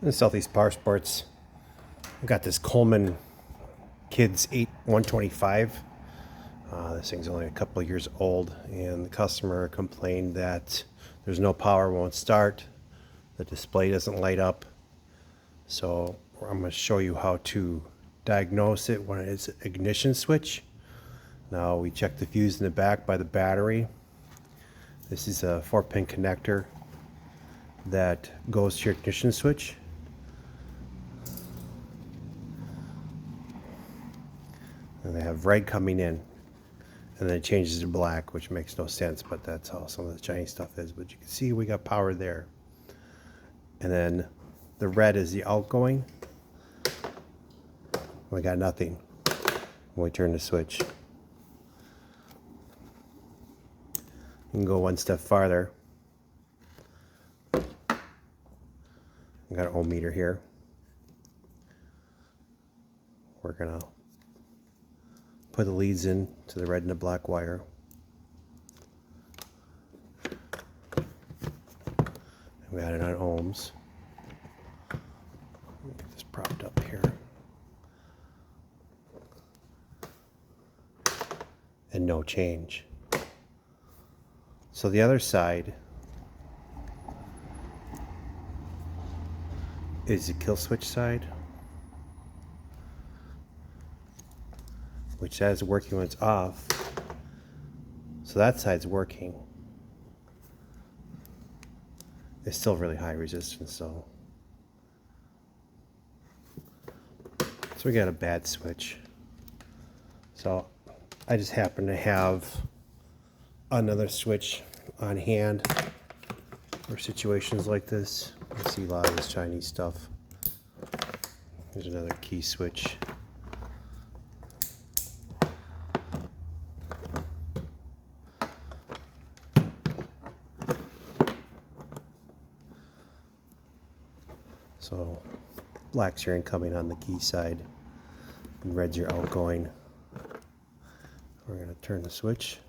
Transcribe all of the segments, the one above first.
In Southeast Power Sports, I got this Coleman Kids 125. This thing's only a couple of years old, and the customer complained that there's no power, won't start, the display doesn't light up. So I'm going to show you how to diagnose it when it's ignition switch. Now we check the fuse in the back by the battery. This is a 4-pin connector that goes to your ignition switch. And they have red coming in, and then it changes to black, which makes no sense, but that's how some of the Chinese stuff is. But you can see we got power there. And then the red is the outgoing. We got nothing when we turn the switch. You can go one step farther. We got an ohm meter here. We're gonna put the leads in to the red and the black wire. And we got it on ohms. Get this propped up here. And no change. So the other side is the kill switch side, which says working when it's off. So that side's working. It's still really high resistance, so we got a bad switch. So I just happen to have another switch on hand for situations like this. You see a lot of this Chinese stuff. Here's another key switch. So black's your incoming on the key side, and red's your outgoing. We're going to turn the switch.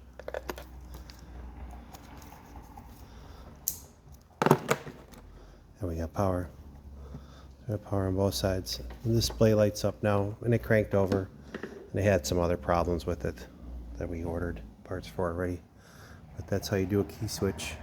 And we got power. We got power on both sides. The display lights up now, and it cranked over. And it had some other problems with it that we ordered parts for already. But that's how you do a key switch.